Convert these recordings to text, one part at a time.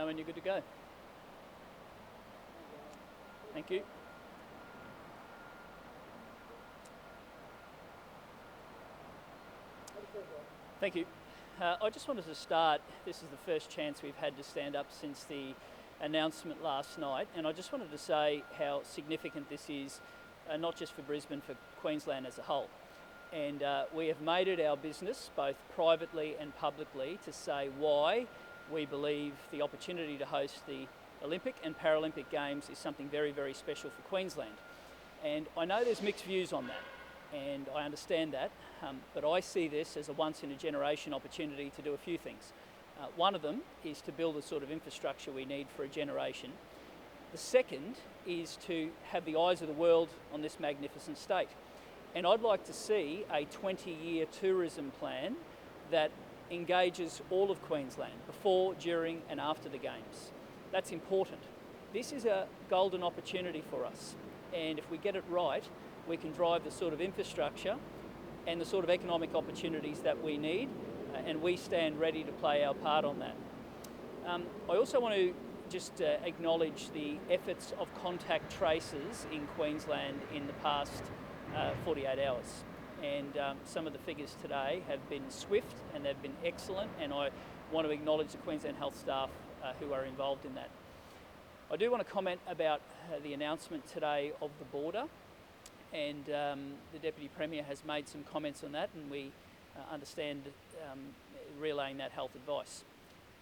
know when you're good to go. Thank you. Thank you. I just wanted to start, this is the first chance we've had to stand up since the announcement last night, and I just wanted to say how significant this is, not just for Brisbane, for Queensland as a whole. And we have made it our business, both privately and publicly, to say why we believe the opportunity to host the Olympic and Paralympic Games is something very, very special for Queensland. And I know there's mixed views on that, and I understand that, but I see this as a once-in-a-generation opportunity to do a few things. One of them is to build the sort of infrastructure we need for a generation. The second is to have the eyes of the world on this magnificent state. And I'd like to see a 20-year tourism plan that engages all of Queensland before, during and after the Games. That's important. This is a golden opportunity for us, and if we get it right, we can drive the sort of infrastructure and the sort of economic opportunities that we need, and we stand ready to play our part on that. I also want to just acknowledge the efforts of contact tracers in Queensland in the past 48 hours. And some of the figures today have been swift and they've been excellent, and I want to acknowledge the Queensland Health staff who are involved in that. I do want to comment about the announcement today of the border, and the Deputy Premier has made some comments on that, and we understand relaying that health advice.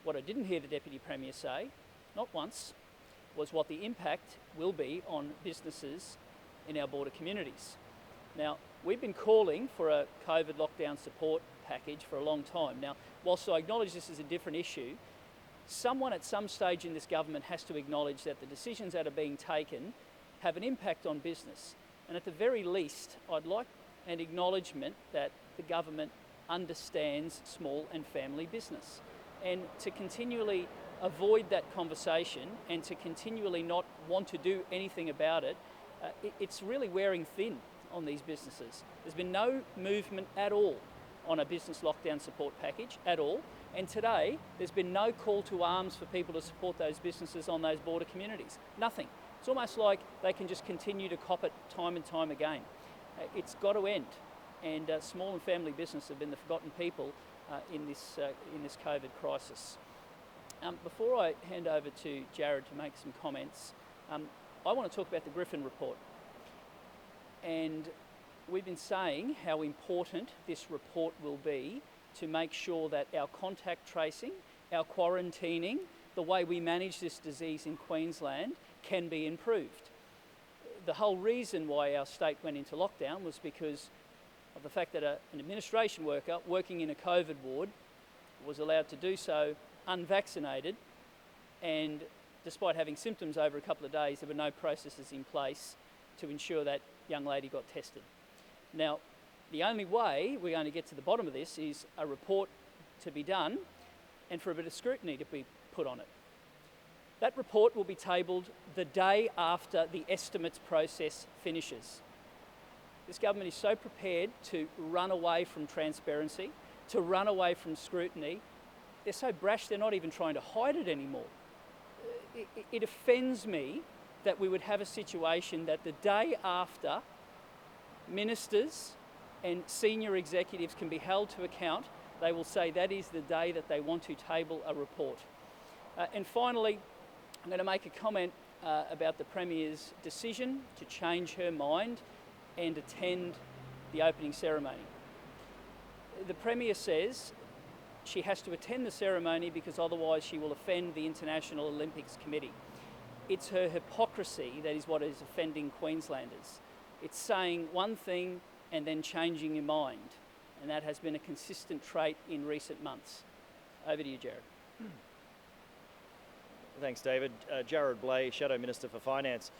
What I didn't hear the Deputy Premier say, not once, was what the impact will be on businesses in our border communities. Now, we've been calling for a COVID lockdown support package for a long time. Now, whilst I acknowledge this is a different issue, someone at some stage in this government has to acknowledge that the decisions that are being taken have an impact on business. And at the very least, I'd like an acknowledgement that the government understands small and family business. And to continually avoid that conversation and to continually not want to do anything about it, it's really wearing thin on these businesses. There's been no movement at all on a business lockdown support package at all. And today, there's been no call to arms for people to support those businesses on those border communities. Nothing. It's almost like they can just continue to cop it time and time again. It's got to end. And small and family business have been the forgotten people in this COVID crisis. Before I hand over to Jarrod to make some comments, I want to talk about the Griffin report. And we've been saying how important this report will be to make sure that our contact tracing, our quarantining, the way we manage this disease in Queensland can be improved. The whole reason why our state went into lockdown was because of the fact that an administration worker working in a COVID ward was allowed to do so unvaccinated, and despite having symptoms over a couple of days, there were no processes in place to ensure that young lady got tested. Now, the only way we're going to get to the bottom of this is a report to be done and for a bit of scrutiny to be put on it. That report will be tabled the day after the estimates process finishes. This government is so prepared to run away from transparency, to run away from scrutiny. They're so brash they're not even trying to hide it anymore. It offends me that we would have a situation that the day after ministers and senior executives can be held to account, they will say that is the day that they want to table a report. And finally, I'm going to make a comment about the Premier's decision to change her mind and attend the opening ceremony. The Premier says she has to attend the ceremony because otherwise she will offend the International Olympics Committee. It's her hypocrisy that is what is offending Queenslanders. It's saying one thing and then changing your mind, and that has been a consistent trait in recent months. Over to you, Jarrod. Thanks, David. Jarrod Bleijie, Shadow Minister for Finance.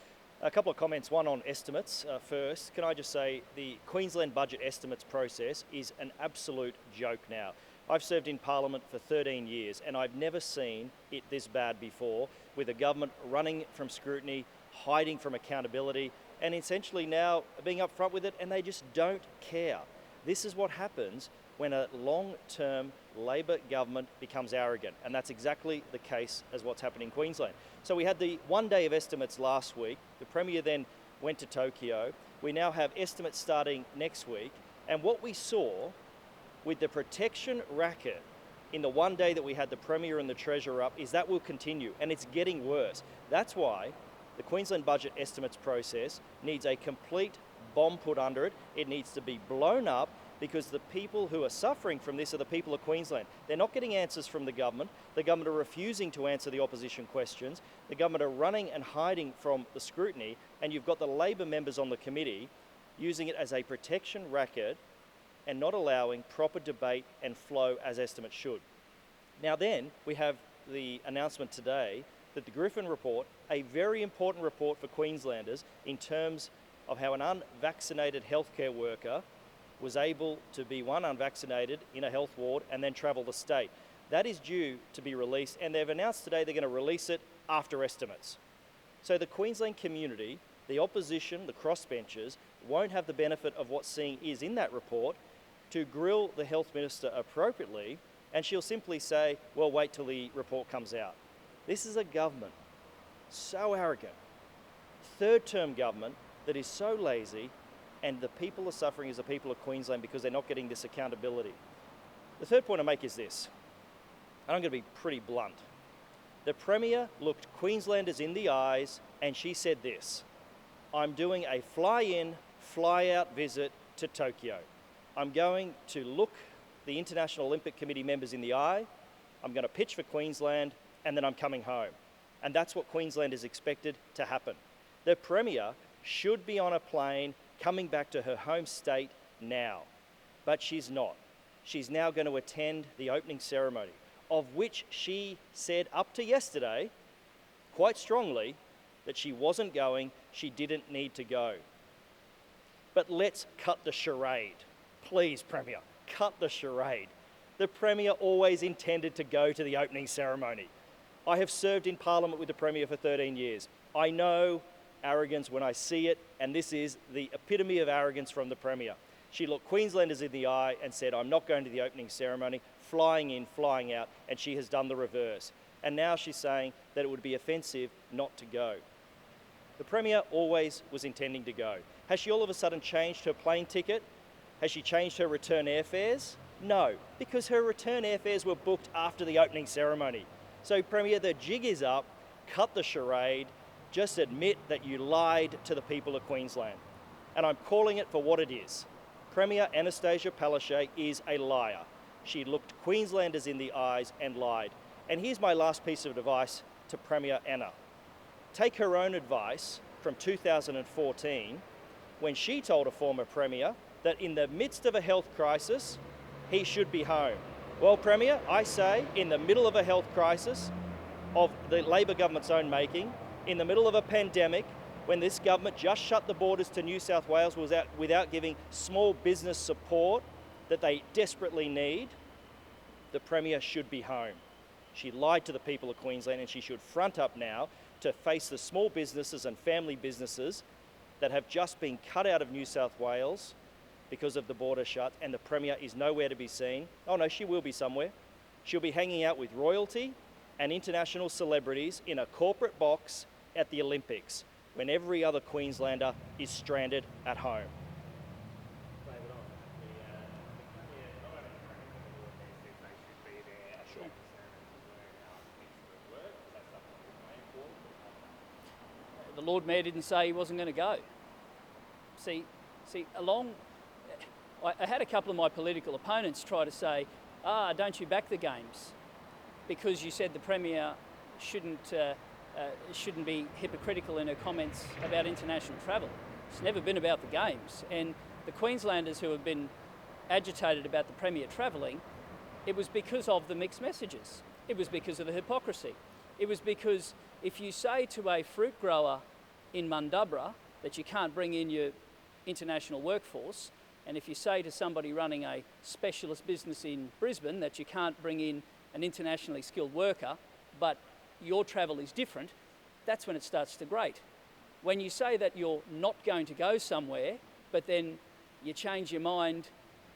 A couple of comments, one on estimates. First, can I just say the Queensland budget estimates process is an absolute joke now. I've served in Parliament for 13 years and I've never seen it this bad before, with a government running from scrutiny, hiding from accountability, and essentially now being upfront with it, and they just don't care. This is what happens when a long-term Labor government becomes arrogant, and that's exactly the case as what's happened in Queensland. So we had the 1 day of estimates last week. The Premier then went to Tokyo. We now have estimates starting next week, and what we saw with the protection racket in the 1 day that we had the Premier and the Treasurer up is that will continue, and it's getting worse. That's why the Queensland budget estimates process needs a complete bomb put under it. It needs to be blown up, because the people who are suffering from this are the people of Queensland. They're not getting answers from the government. The government are refusing to answer the opposition questions. The government are running and hiding from the scrutiny, and you've got the Labor members on the committee using it as a protection racket and not allowing proper debate and flow as estimates should. Now then, we have the announcement today that the Griffin report, a very important report for Queenslanders in terms of how an unvaccinated healthcare worker was able to be unvaccinated in a health ward and then travel the state. That is due to be released, and they've announced today they're going to release it after estimates. So the Queensland community, the opposition, the crossbenchers, won't have the benefit of what seeing is in that report to grill the health minister appropriately, and she'll simply say, well, wait till the report comes out. This is a government so arrogant, third-term government that is so lazy, and the people are suffering as the people of Queensland because they're not getting this accountability. The third point I make is this, and I'm going to be pretty blunt. The Premier looked Queenslanders in the eyes and she said this: I'm doing a fly-in, fly-out visit to Tokyo. I'm going to look the International Olympic Committee members in the eye, I'm going to pitch for Queensland, and then I'm coming home. And that's what Queensland is expected to happen. The Premier should be on a plane coming back to her home state now, but she's not. She's now going to attend the opening ceremony, of which she said up to yesterday, quite strongly, that she wasn't going, she didn't need to go. But let's cut the charade. Please, Premier, cut the charade. The Premier always intended to go to the opening ceremony. I have served in Parliament with the Premier for 13 years. I know arrogance when I see it, and this is the epitome of arrogance from the Premier. She looked Queenslanders in the eye and said, I'm not going to the opening ceremony, flying in, flying out, and she has done the reverse. And now she's saying that it would be offensive not to go. The Premier always was intending to go. Has she all of a sudden changed her plane ticket? Has she changed her return airfares? No, because her return airfares were booked after the opening ceremony. So, Premier, the jig is up, cut the charade, just admit that you lied to the people of Queensland. And I'm calling it for what it is. Premier Anastasia Palaszczuk is a liar. She looked Queenslanders in the eyes and lied. And here's my last piece of advice to Premier Anna. Take her own advice from 2014, when she told a former Premier that in the midst of a health crisis, he should be home. Well, Premier, I say, in the middle of a health crisis of the Labor government's own making, in the middle of a pandemic, when this government just shut the borders to New South Wales without giving small business support that they desperately need, the Premier should be home. She lied to the people of Queensland, and she should front up now to face the small businesses and family businesses that have just been cut out of New South Wales because of the border shut, and the Premier is nowhere to be seen. Oh no, she will be somewhere. She'll be hanging out with royalty and international celebrities in a corporate box at the Olympics, when every other Queenslander is stranded at home. The Lord Mayor didn't say he wasn't going to go. See, I had a couple of my political opponents try to say, don't you back the Games? Because you said the Premier shouldn't be hypocritical in her comments about international travel. It's never been about the Games. And the Queenslanders who have been agitated about the Premier travelling, it was because of the mixed messages. It was because of the hypocrisy. It was because if you say to a fruit grower in Mundubbera that you can't bring in your international workforce, and if you say to somebody running a specialist business in Brisbane that you can't bring in an internationally skilled worker, but your travel is different, that's when it starts to grate. When you say that you're not going to go somewhere, but then you change your mind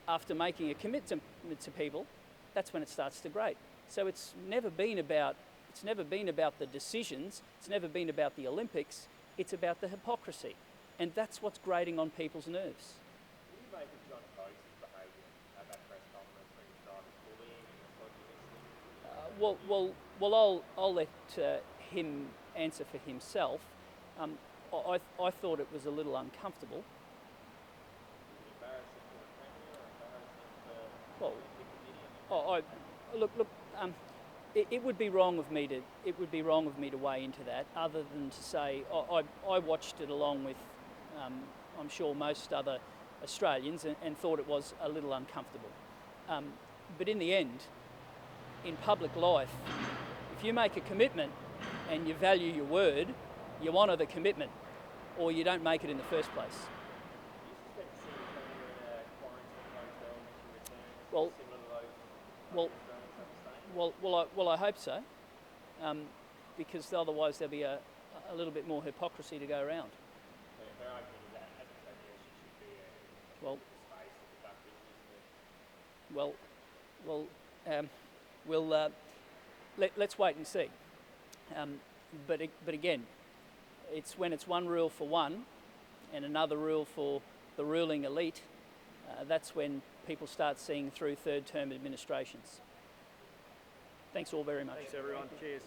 after making a commitment to people, that's when it starts to grate. So it's never been about the decisions, it's never been about the Olympics, it's about the hypocrisy. And that's what's grating on people's nerves. What do you make of John Coates' behaviour at that press conference when he started bullying and misogynistic? I'll let him answer for himself. I thought it was a little uncomfortable. Embarrassing for the Premier or embarrassing for the Olympic Committee? It would be wrong of me to weigh into that, other than to say I watched it along with I'm sure most other Australians and thought it was a little uncomfortable. But in the end, in public life, if you make a commitment and you value your word, you honour the commitment, or you don't make it in the first place. Do you suspect seeing the Premier in a quarantine hotel when she returns, similar to those Australians have the same? Well, I hope so, because otherwise there'll be a little bit more hypocrisy to go around. Her argument is that, as I said, yes, she should be a Well, space to conduct business. let's wait and see. But again, it's when it's one rule for one and another rule for the ruling elite, that's when people start seeing through third-term administrations. Thanks all very much. Thanks everyone. Cheers.